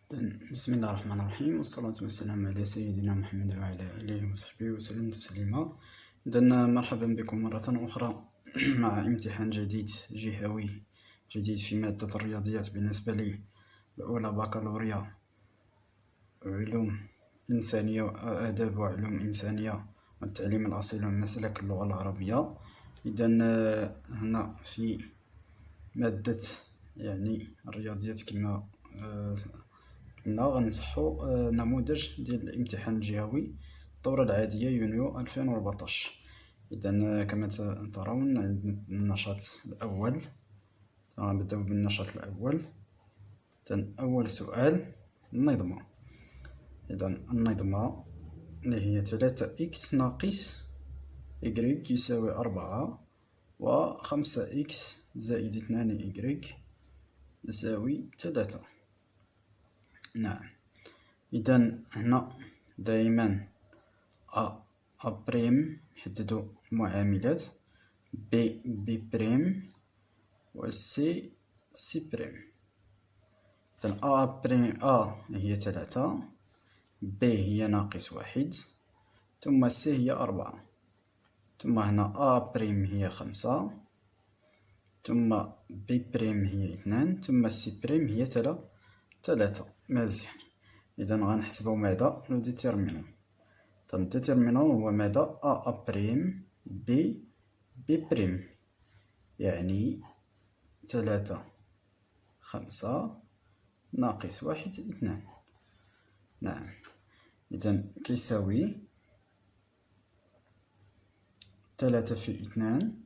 بسم الله الرحمن الرحيم، والصلاة والسلام على سيدنا محمد وعلى آله وصحبه وسلم تسليما. إذا مرحبا بكم مرة أخرى مع امتحان جديد جهوي جديد في مادة الرياضيات بالنسبة لي الأولى بكالوريا علوم إنسانية وآداب وعلوم إنسانية والتعليم الأصيل ومسلك اللغة العربية. إذا هنا في مادة الرياضيات كما قلنا غنصحو نموذج ديال الامتحان الجهوي الدورة العادية يونيو 2014. إذا كما ترون عندنا النشاط الأول، غنبداو بالنشاط الأول. أول سؤال النظمة. إذا النظمة اللي هي 3x ناقص y يساوي 4 و 5x زائد 2y يساوي 3. نعم، إذا هنا دائما أ بريم نحددو المعاملات، بي بريم و سي بريم. إذا أ بريم هي 3، بي هي ناقص 1، ثم سي هي 4، ثم هنا أ بريم هي 5، ثم بي بريم هي 2، ثم سي بريم هي 3. مزيان. إذا غنحسبو ماذا؟ لو ديتيرمينون. الديتيرمينون هو ماذا؟ أ بريم بي بريم، يعني 3 5 ناقص 1 2. نعم، إذا كيساوي 3 في 2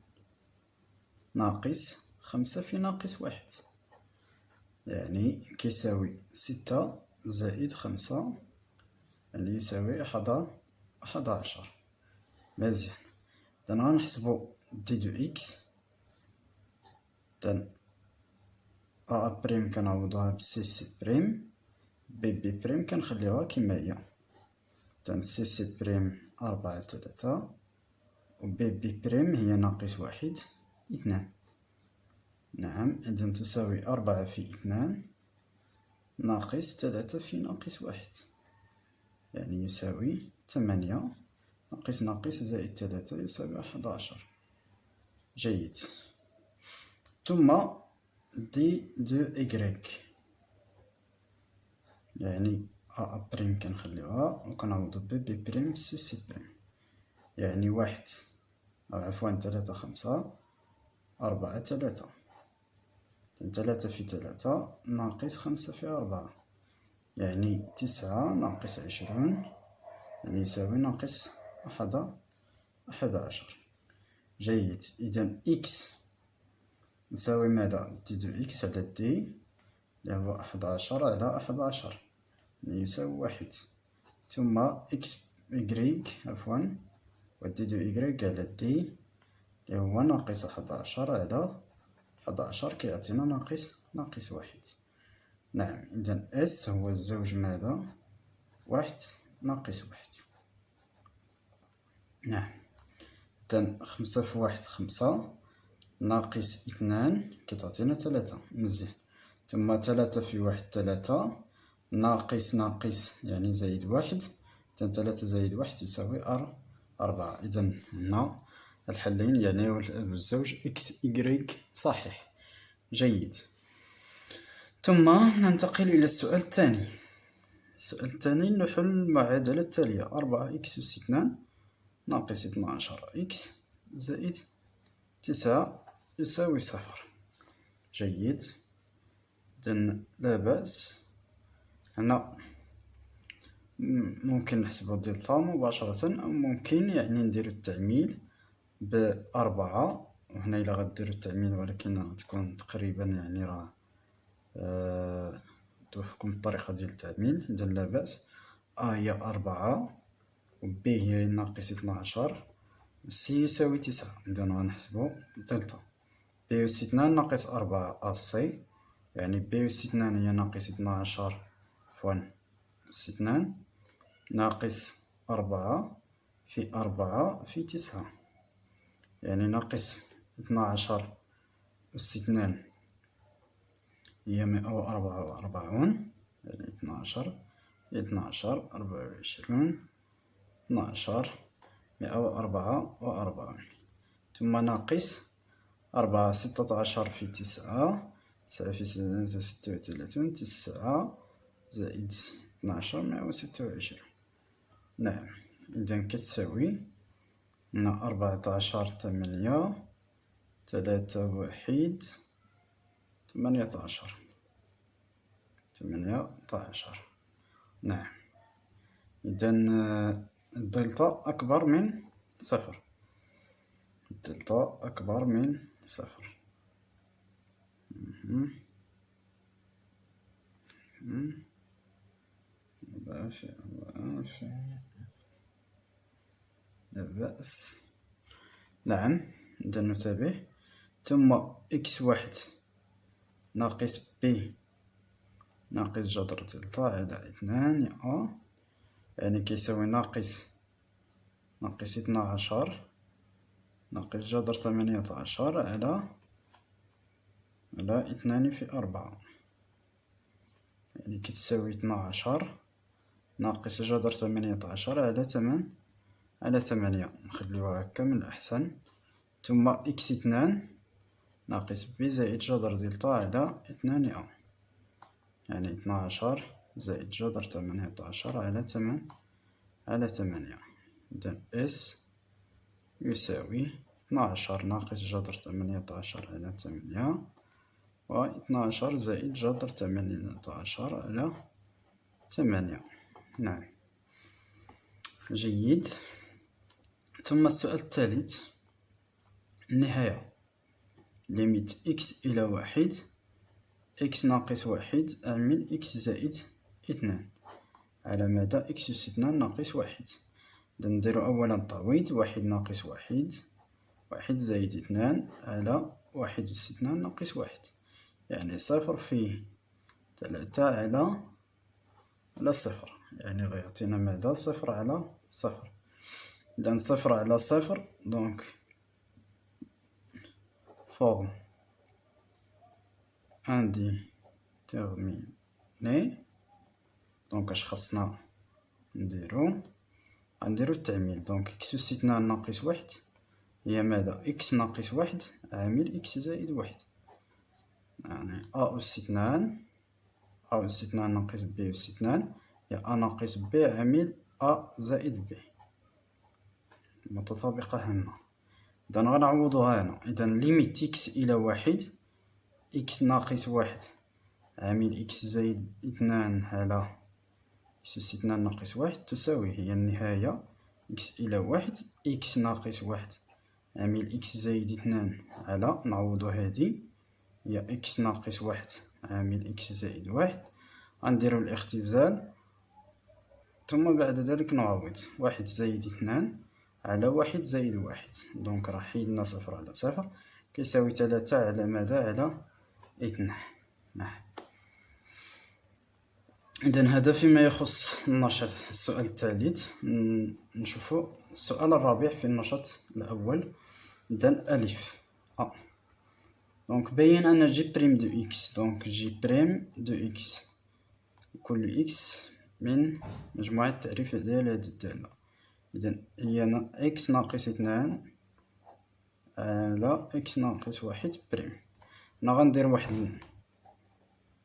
ناقص 5 في ناقص 1، يعني كيساوي 6 زائد 5، يعني يساوي 11. مزيان. إذا غنحسبو دي دو إكس. إذا أ بريم كنعوضوها بسي بريم، بي بريم كنخليوها كيما هي. إذا سي بريم 4 3، و بي بريم هي ناقص 1 2. نعم، إذا تساوي 4 في 2 ناقص 3 في ناقص 1، يعني يساوي 8 ناقص ناقص زائد 3 يساوي 11. جيد. ثم دي دو إكغيك، يعني أ بريم كنخليوها و كنعوضو بي بريم سي بريم، يعني 1 أو عفوا 3 5 4 3. 3 في 3 ناقص 5 في 4، يعني 9 ناقص 20، يعني يساوي ناقص 11. جيد. إذا إكس نساوي ماذا؟ دي دو إكس على دي اللي هو 11 على 11، يعني يساوي 1. ثم إكس إكغيك عفوا، و دي دو إكغيك على دي اللي هو ناقص 11 على 11 كيعطينا ناقص 1. نعم، إذا إس هو الزوج ماذا؟ 1 ناقص 1. نعم، إذا 5 في 1 5 ناقص 2 كتعطينا 3. مزيان. ثم 3 في 1 3 ناقص يعني زايد 1، إذا 3 زايد 1 يساوي 4. إذا هنا الحلين يعني الزوج إكس إكغيك صحيح. جيد. ثم ننتقل إلى السؤال الثاني. السؤال الثاني نحل المعادلة التالية: 4 إكس أس 2 ناقص 12 إكس زائد 9 يساوي 0. جيد. إذا لا بأس. هنا ممكن نحسبو دلتا مباشرة، أو ممكن نديرو التعميل ب4. وهنا إلا غديرو التعميل ولكن تكون تقريبا راه توفقكم الطريقة ديال التعميل. إذا لا بأس. هي 4 و بي هي ناقص 12 و سي يساوي 9. إذا غنحسبو دلتا بي أس 2 ناقص 4 سي، يعني بي أس 2 هي ناقص 12 فوا أس 2 ناقص 4 في 4 في 9، يعني ناقص 12 أس 2 هي 144 يعني 12 24 12 144 ثم ناقص 4 16 في 9 9 في 36 9 زائد 12 126. نعم، إذن كتساوي هنا 14 8 3 1 18. نعم، إذن الدلتا أكبر من صفر. الدلتا أكبر من صفر. لا بأس. نعم، إذا نتابع. ثم إكس واحد ناقص بي ناقص جذر دلتا على 2 يعني كيساوي ناقص 12 ناقص جذر 18 على 2 في 4 يعني كتساوي 12 ناقص جذر 18 على 8 نخليوها هكا من الأحسن. ثم إكس 2 ناقص بي زائد جذر دلتا على 2 يعني 12 زائد جذر 18 على 8. إذن إس يساوي 12 ناقص جذر 18 على 8 و 12 زائد جذر 18 على 8. نعم، جيد. ثم السؤال الثالث، النهاية ليميت إكس إلى 1 إكس ناقص 1 أعمل إكس زائد 2 على مدى إكس أس 2 ناقص 1. إذا نديرو أولا تعويض 1 ناقص 1 زائد 2 على 1 أس 2 ناقص 1 يعني 0 في 3 على 0 يعني غيعطينا مدى 0 على 0. إذا 0 على 0 دونك فورم انديتيرميني. دونك اش خاصنا نديرو التعميل. دونك إكس أس 2 ناقص 1 هي ماذا؟ إكس ناقص 1 عامل إكس زائد 1 يعني أ أس 2 ناقص بي أس 2 هي أ ناقص بي عامل أ زائد بي متطابقة هنا. إذا غنعوضوها هنا. إذا ليميت إكس إلى 1 إكس ناقص 1 عامل إكس زائد 2 على إكس أس 2 ناقص 1 تساوي هي النهاية إكس إلى 1 إكس ناقص 1 عامل إكس زائد 2 على نعوضو هادي هي إكس ناقص 1 عامل إكس زائد 1. غنديرو الاختزال ثم بعد ذلك نعوض 1 زائد 2 على 1 زائد 1. دونك راه حيدنا 0 على 0 كيساوي 3 على ماذا؟ على 2. نعم، إذن هذا فيما يخص النشاط. السؤال الثالث نشوفو السؤال الرابع في النشاط الأول. إذن ألف دونك بين أن جي بريم دو إكس دونك جي بريم دو إكس كل إكس من مجموعة التعريف ديال هاد الدالة. إذن هي إكس ناقص 2 على إكس ناقص 1 بريم. أنا غندير واحد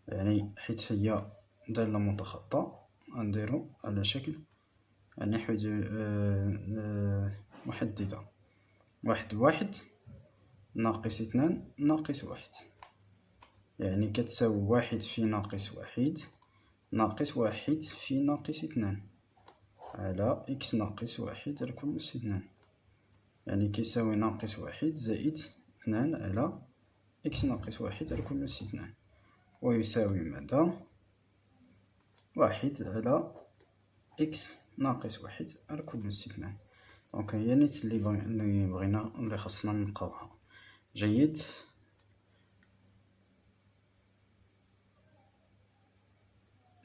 يعني حيت هي دالة متخطى غنديرو على شكل يعني محددة 1 ناقص 2 ناقص 1 يعني كتساوي 1 في ناقص 1 ناقص 1 في ناقص 2 على إكس ناقص 1 الكل أس 2 يعني كيساوي ناقص 1 زائد 2 على إكس ناقص 1 الكل أس 2 ويساوي ماذا؟ 1 على إكس ناقص 1 الكل أس 2. دونك هي نيت اللي بغينا اللي خاصنا نلقاوها. جيد.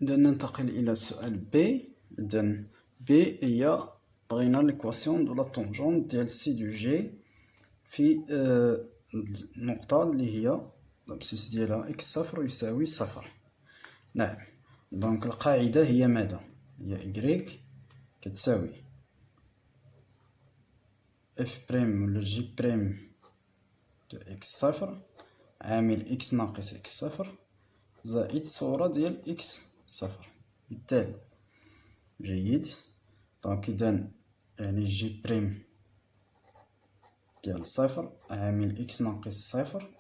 إذا ننتقل إلى السؤال بي. إذن بي هي بغينا ليكواسيون دو لا طونجون ديال سي دو جي في النقطة اللي هي الأبسيس ديالها إكس صفر يساوي صفر. نعم، دونك القاعدة هي ماذا؟ هي إكغيك كتساوي اف بريم ولا جي بريم دو اكس صفر عامل اكس ناقص اكس صفر زائد الصورة ديال اكس صفر. بالتالي جيد. دونك إذا يعني جي بريم ديال صفر عامل اكس ناقص صفر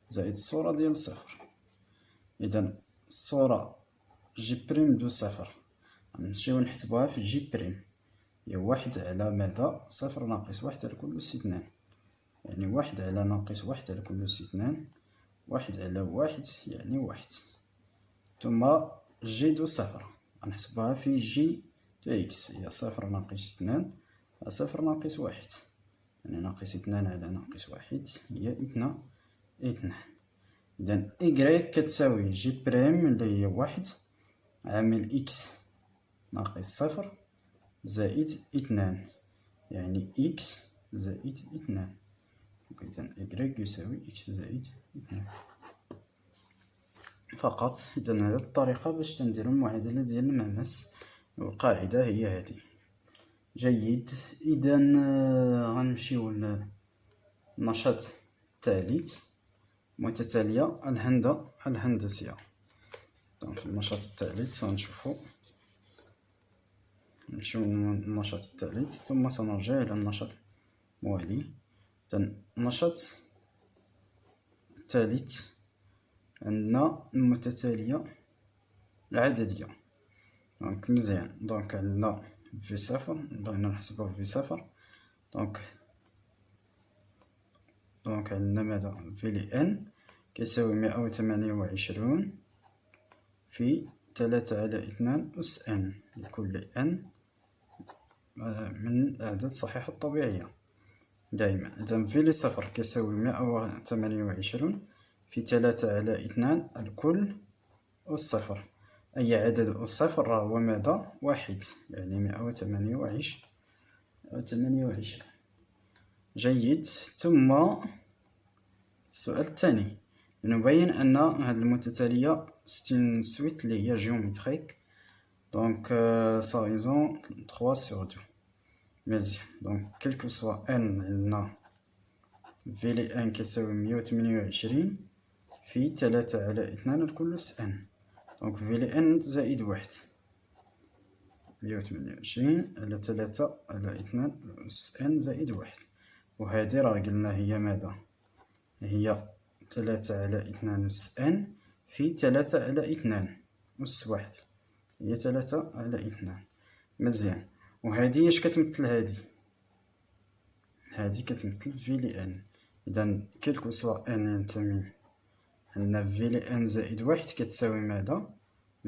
زائد الصورة ديال صفر. إذا الصورة جي بريم دو صفر غنمشيو نحسبوها في جي بريم هي واحد على ماذا؟ صفر ناقص واحد على كل أس اثنان، يعني واحد على ناقص واحد على كل أس اثنان، واحد على واحد يعني واحد. ثم جي دو صفر غنحسبوها في جي دو إكس هي صفر ناقص اثنان صفر ناقص واحد، يعني ناقص اثنان على ناقص واحد هي اثنان. إذا إكغيك كتساوي جي بريم اللي هي واحد عامل إكس ناقص صفر زائد اثنان، يعني إكس زائد اثنان. إذا إكغيك يساوي إكس زائد اثنان فقط. إذا هذه الطريقة باش تنديرو المعادلة ديال المماس، والقاعدة هي هذه. جيد. إذا غنمشيو للنشاط الثالث متتالية الهندسية. دونك في النشاط الثالث غنشوفو نمشيو للنشاط الثالث ثم سنرجع إلى النشاط الموالي. إذا النشاط الثالث عندنا المتتالية العددية. دونك مزيان. دونك عندنا في صفر بغينا نحسبو في صفر. دونك عندنا ماذا؟ في لإن كيساوي 128 في 3 على 2 أس إن لكل إن من الأعداد الصحيحة الطبيعية دائما. إذا في لصفر كيساوي 128 في 3 على 2 الكل أس صفر. أي عدد أس صفر راه هو ماذا؟ واحد، يعني 128. جيد. ثم السؤال الثاني نبين أن هذه المتتالية ستين سويت اللي هي جيومتريك. دونك سا ريزون 3 sur 2. مزيان. دونك كلكو سوا ان عندنا في لي ان كيساوي 128 في 3 على 2 الكل أس ان. دونك في لي ان زائد واحد 128 على 3 على 2 أس ان زائد واحد. وهذه راه قلنا هي ماذا؟ هي 3 على 2 أس ان في 3 على 2 أس واحد، هي 3 على 2. مزيان. وهذه اش كتمثل؟ هذه كتمثل في لي ان. إذا كلكو سوا ان ينتمي عندنا في لي ان زائد واحد كتساوي ماذا؟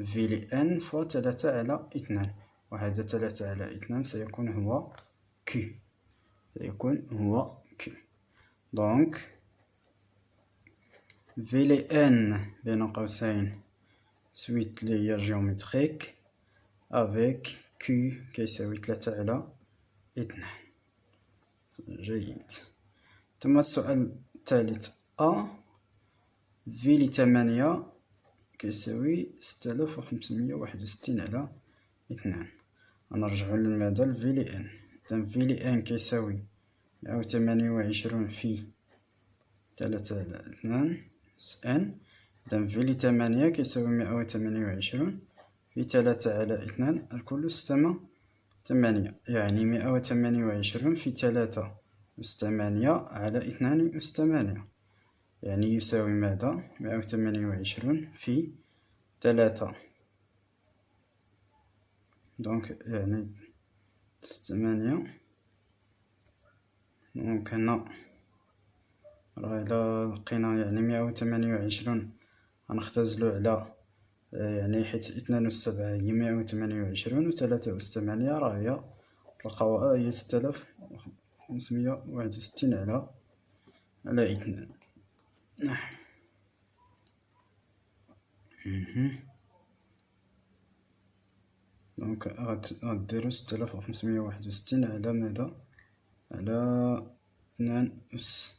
في لي ان فوا 3 على 2. وهذا 3 على 2 سيكون هو كي. دونك في لي ان بين قوسين سويت لي هي جيومتريك افيك كي كيساوي 3 على 2. جيد. ثم السؤال الثالث في لي 8 كيساوي 6561 على 2. غنرجعو لماذا؟ لفي لي ان. إذا في لي ان كيساوي 128 في 3 على 2 أس ان. إذا في لي 8 كيساوي 128 في 3 على 2 الكل أس 8، يعني 128 في 3 أس 8 على 2 أس 8، يعني يساوي ماذا؟ 128 في 3. دونك يعني أس 8. دونك هنا راه إلا لقينا يعني 128 غنختزلو على يعني حيت 2 أس 7 هي 128 و 3 أس 8 راه هي تلقاوها هي 6561 على 2. دونك غديرو 6561 على ماذا؟ على 2 أس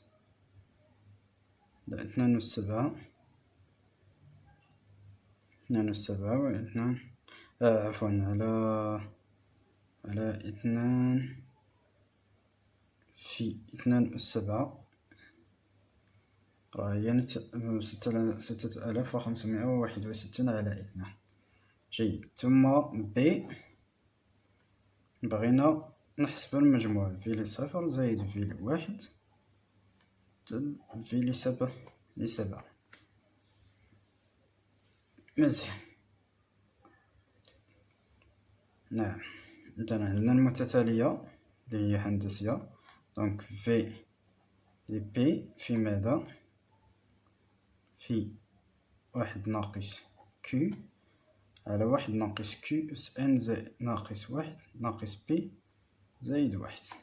7 2 و7 و2 عفوا على 2 في 2 و7 راه هي 6561 على 2. جيد. ثم ب بغينا نحسب المجموع في ل0 زائد في ل1 في ل7. مزيان. نعم. إذن عندنا المتتالية اللي هي هندسية، دونك في بي في ماذا؟ في 1 - كيو على 1 - كيو أس ان زائد -1 - بي زائد 1.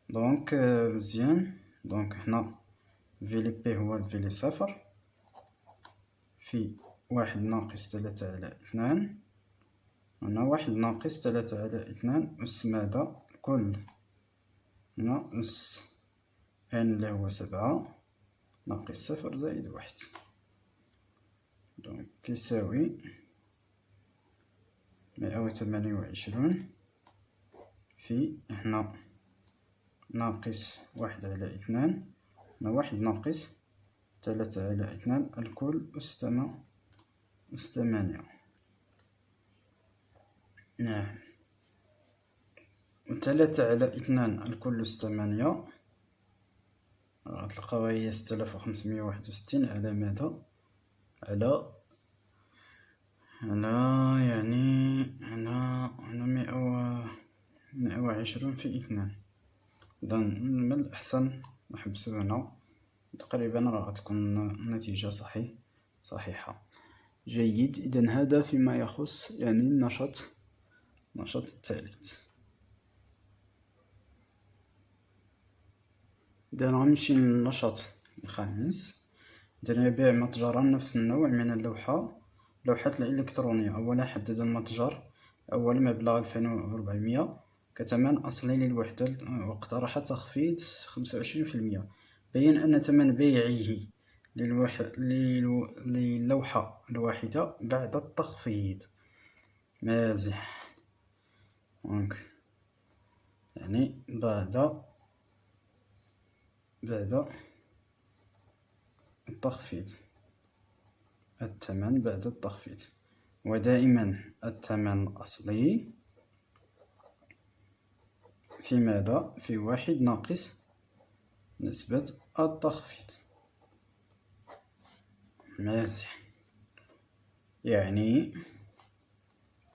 دونك مزيان. دونك هنا في لي بي هو في ل0 في 1 - 3 على 2. هنا 1 - 3 على 2 أس ماذا؟ الكل هنا أس ان اللي هو 7 ناقص 0 زائد 1. دونك كيساوي 128 في هنا ناقص 1 على 2 هنا 1 - 3 على 2 الكل أس 8. نعم. و3 على 2 الكل أس 8 غتلقاوها هي 6561 على ماذا؟ على يعني هنا 120 في 2. إذن من الأحسن نحبسو هنا. تقريبا راه غتكون النتيجة صحيحة. جيد. إذن هذا فيما يخص يعني النشاط الثالث. إذن غنمشي للنشاط الخامس. إذن يبيع متجران نفس النوع من اللوحة الإلكترونية. أولا حدد المتجر أول مبلغ 2400 كثمن أصلي للوحدة واقترح تخفيض 25%. بين أن ثمن بيعه للوحة الواحدة بعد التخفيض. مازح. يعني بعد التخفيض، الثمن بعد التخفيض. ودائما الثمن الأصلي في ماذا؟ في 1 ناقص نسبة التخفيض. مازح. يعني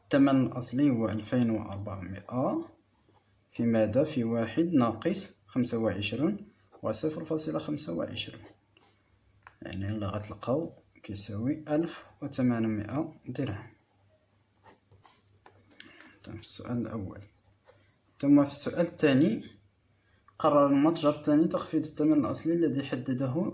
الثمن الأصلي هو 2400 في ماذا؟ في 1 ناقص 25 و 0.25. يعني اللي غتلقاو كيساوي 1800 درهم. في السؤال الأول. ثم في السؤال الثاني قرر المتجر الثاني تخفيض الثمن الأصلي الذي حدده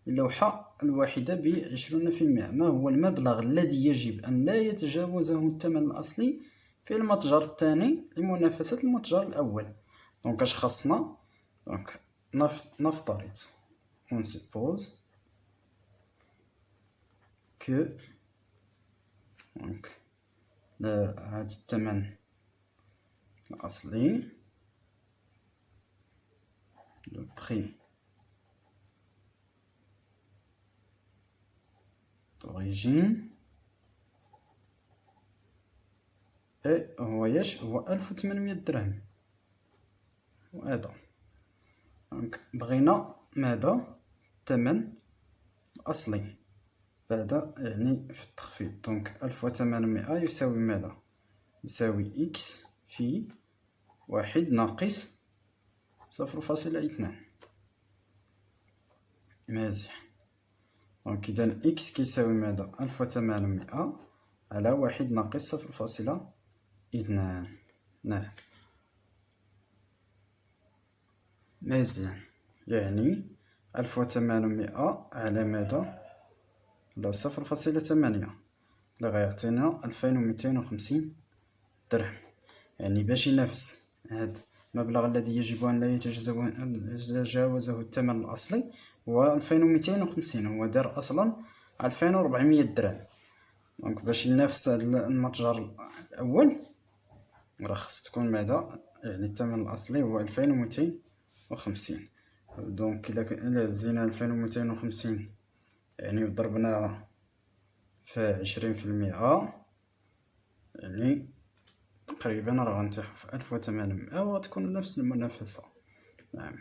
للوحة الواحدة ب20%. ما هو المبلغ الذي يجب أن لا يتجاوزه الثمن الأصلي في المتجر الثاني لمنافسة المتجر الأول؟ دونك اش خاصنا؟ دونك نفترض on suppose que دونك هاد الثمن الأصلي le prix d'origine هو 1800 درهم. وهذا دونك بغينا ماذا؟ الثمن الأصلي بعد يعني في التخفيض. دونك 1800 يساوي ماذا؟ يساوي إكس في 1 ناقص 0.2. مازح. دونك إذن إكس كيساوي ماذا؟ 1800 على 1 ناقص 0.2. نعم. مزيان. يعني 1800 على ماذا؟ على 0.8 اللي غيعطينا 2250 درهم. يعني باش ينافس هاد المبلغ الذي يجب أن لا يتجاوزه الثمن الأصلي هو 2250، هو دار أصلا 2400 درهم. دونك باش ينافس هاد المتجر الأول راه خص تكون ماذا، يعني الثمن الأصلي هو 2250. دونك إلا هزينا 2250 يعني وضربنا في 20%، يعني تقريبا راه غنتيحو في 1800، وغتكون نفس المنافسة. نعم.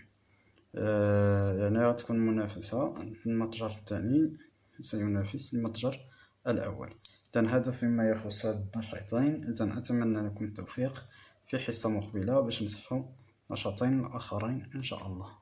يعني غتكون منافسة، المتجر الثاني سينافس المتجر الأول. إذن هذا فيما يخص هاد النشاطين. إذن أتمنى لكم التوفيق في حصة مقبلة باش نفتحو نشاطين آخرين إن شاء الله.